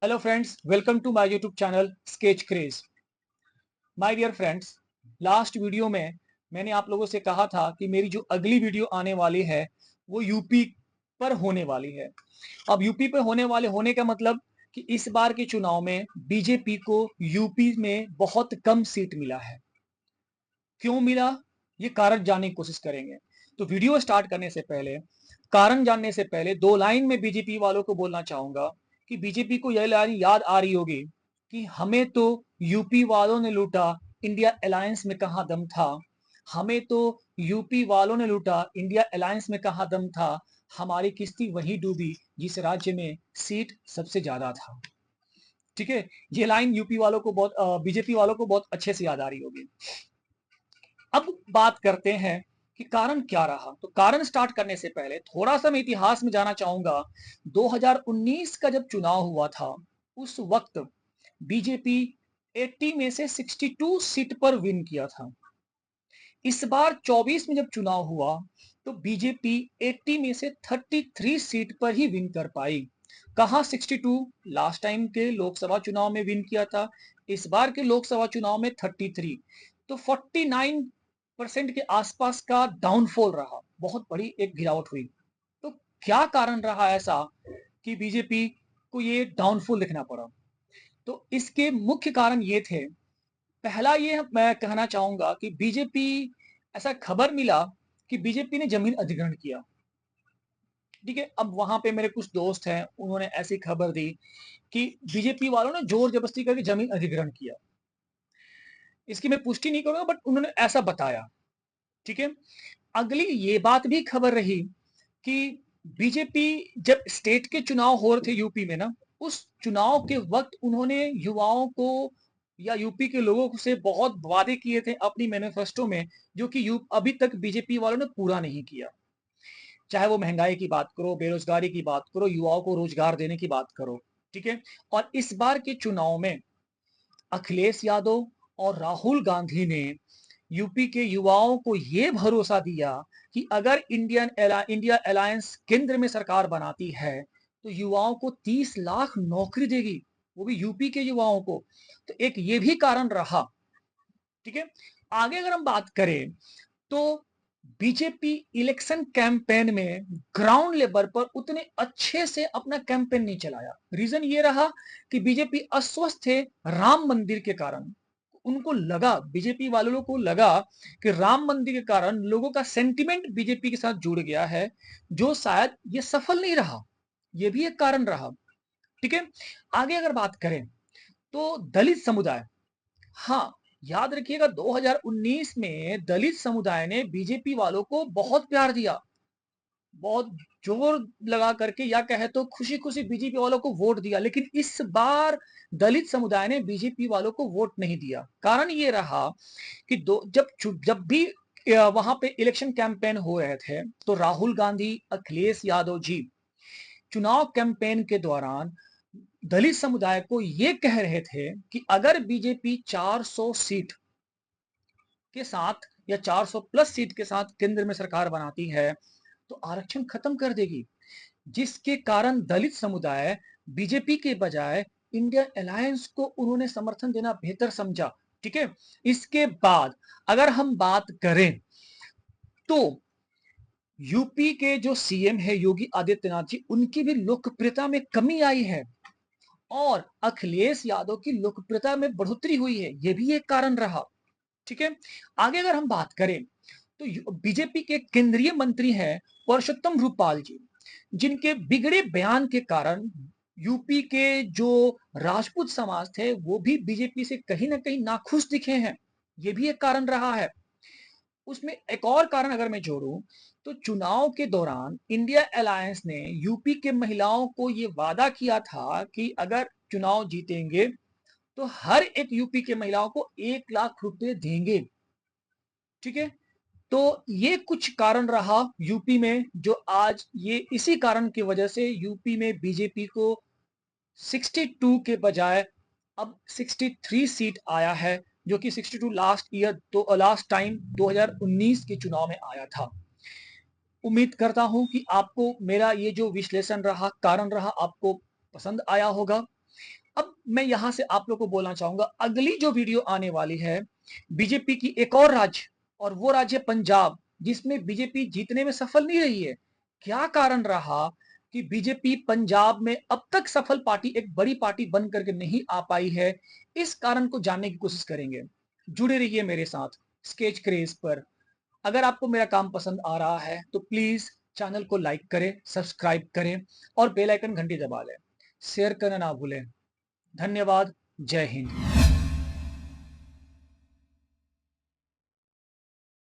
Hello friends, welcome to my YouTube channel sketch craze. My dear friends, last video में मैंने आप लोगों से कहा था कि मेरी जो अगली वीडियो आने वाली है वो यूपी पर होने वाली है। अब यूपी पर होने वाले होने का मतलब कि इस बार के चुनाव में बीजेपी को यूपी में बहुत कम सीट मिला है। क्यों मिला, ये कारण जानने की कोशिश करेंगे। तो वीडियो स्टार्ट करने से पहले, कारण जानने से पहले दो लाइन में बीजेपी वालों को बोलना चाहूंगा कि बीजेपी को यह लाइन याद आ रही होगी कि हमें तो यूपी वालों ने लूटा, इंडिया अलायंस में कहां दम था। हमें तो यूपी वालों ने लूटा, इंडिया अलायंस में कहां दम था। हमारी किस्ती वहीं डूबी जिस राज्य में सीट सबसे ज्यादा था। ठीक है, ये लाइन यूपी वालों को बहुत, बीजेपी वालों को बहुत अच्छे से याद आ रही होगी। अब बात करते हैं कि कारण क्या रहा। तो कारण स्टार्ट करने से पहले थोड़ा सा मैं इतिहास में जाना चाहूंगा। 2019 का जब चुनाव हुआ था उस वक्त बीजेपी 80 में से 62 सीट पर विन किया था। इस बार 24 में जब चुनाव हुआ तो बीजेपी 80 में से 33 सीट पर ही विन कर पाई। कहा 62, लास्ट टाइम के लोकसभा चुनाव में विन किया था, इस बार के लोकसभा चुनाव में 33। तो 49% के आसपास का डाउनफॉल रहा, बहुत बड़ी एक गिरावट हुई। तो क्या कारण रहा ऐसा कि बीजेपी को ये डाउनफॉल देखना पड़ा। तो इसके मुख्य कारण ये थे। पहला ये मैं कहना चाहूंगा कि बीजेपी, ऐसा खबर मिला कि बीजेपी ने जमीन अधिग्रहण किया। ठीक है, अब वहां पे मेरे कुछ दोस्त हैं, उन्होंने ऐसी खबर दी कि बीजेपी वालों ने जोर जबरदस्ती करके जमीन अधिग्रहण किया। इसकी मैं पुष्टि नहीं करूंगा, बट उन्होंने ऐसा बताया। ठीक है, अगली ये बात भी खबर रही कि बीजेपी जब स्टेट के चुनाव हो रहे थे यूपी में ना, उस चुनाव के वक्त उन्होंने युवाओं को या यूपी के लोगों से बहुत वादे किए थे अपनी मैनिफेस्टो में, जो कि अभी तक बीजेपी वालों ने पूरा नहीं किया। चाहे वो महंगाई की बात करो, बेरोजगारी की बात करो, युवाओं को रोजगार देने की बात करो। ठीक है, और इस बार के चुनाव में अखिलेश यादव और राहुल गांधी ने यूपी के युवाओं को यह भरोसा दिया कि अगर इंडिया अलायंस केंद्र में सरकार बनाती है तो युवाओं को 30 लाख नौकरी देगी, वो भी यूपी के युवाओं को। तो एक ये भी कारण रहा। ठीक है, आगे अगर हम बात करें तो बीजेपी इलेक्शन कैंपेन में ग्राउंड लेवल पर उतने अच्छे से अपना कैंपेन नहीं चलाया। रीजन ये रहा कि बीजेपी अस्वस्थ थे राम मंदिर के कारण। उनको लगा, बीजेपी वालों को लगा कि राम मंदिर के कारण लोगों का सेंटिमेंट बीजेपी के साथ जुड़ गया है, जो शायद ये सफल नहीं रहा। ये भी एक कारण रहा। ठीक है, आगे अगर बात करें तो दलित समुदाय, हाँ, याद रखिएगा 2019 में दलित समुदाय ने बीजेपी वालों को बहुत प्यार दिया, बहुत जोर लगा करके, या कहे तो खुशी खुशी बीजेपी वालों को वोट दिया। लेकिन इस बार दलित समुदाय ने बीजेपी वालों को वोट नहीं दिया। कारण ये रहा कि जब भी वहां पे इलेक्शन कैंपेन हो रहे थे तो राहुल गांधी, अखिलेश यादव जी चुनाव कैंपेन के दौरान दलित समुदाय को ये कह रहे थे कि अगर बीजेपी 400 सीट के साथ या 400 प्लस सीट के साथ केंद्र में सरकार बनाती है तो आरक्षण खत्म कर देगी। जिसके कारण दलित समुदाय बीजेपी के बजाय इंडिया अलायंस को उन्होंने समर्थन देना बेहतर समझा। ठीक है, इसके बाद अगर हम बात करें तो यूपी के जो सीएम है योगी आदित्यनाथ जी, उनकी भी लोकप्रियता में कमी आई है और अखिलेश यादव की लोकप्रियता में बढ़ोतरी हुई है। यह भी एक कारण रहा। ठीक है, आगे अगर हम बात करें तो बीजेपी के केंद्रीय मंत्री हैं परषोत्तम रूपाल जी, जिनके बिगड़े बयान के कारण यूपी के जो राजपूत समाज थे वो भी बीजेपी से कहीं ना कहीं नाखुश दिखे हैं। ये भी एक कारण रहा है। उसमें एक और कारण अगर मैं जोड़ूं तो चुनाव के दौरान इंडिया अलायंस ने यूपी के महिलाओं को ये वादा किया था कि अगर चुनाव जीतेंगे तो हर एक यूपी के महिलाओं को 1 लाख रुपए देंगे। ठीक है, तो ये कुछ कारण रहा यूपी में, जो आज ये इसी कारण की वजह से यूपी में बीजेपी को 62 के बजाय अब 63 सीट आया है, जो कि 62 लास्ट ईयर तो लास्ट टाइम 2019 के चुनाव में आया था। उम्मीद करता हूं कि आपको मेरा ये जो विश्लेषण रहा, कारण रहा, आपको पसंद आया होगा। अब मैं यहां से आप लोग को बोलना चाहूंगा, अगली जो वीडियो आने वाली है बीजेपी की एक और राज्य, और वो राज्य पंजाब, जिसमें बीजेपी जीतने में सफल नहीं रही है। क्या कारण रहा कि बीजेपी पंजाब में अब तक सफल पार्टी, एक बड़ी पार्टी बन करके नहीं आ पाई है? इस कारण को जानने की कोशिश करेंगे। जुड़े रहिए मेरे साथ स्केच क्रेज पर। अगर आपको मेरा काम पसंद आ रहा है तो प्लीज चैनल को लाइक करें, सब्सक्राइब करें और बेल आइकन घंटी दबा लें। शेयर करना ना भूलें। धन्यवाद। जय हिंद।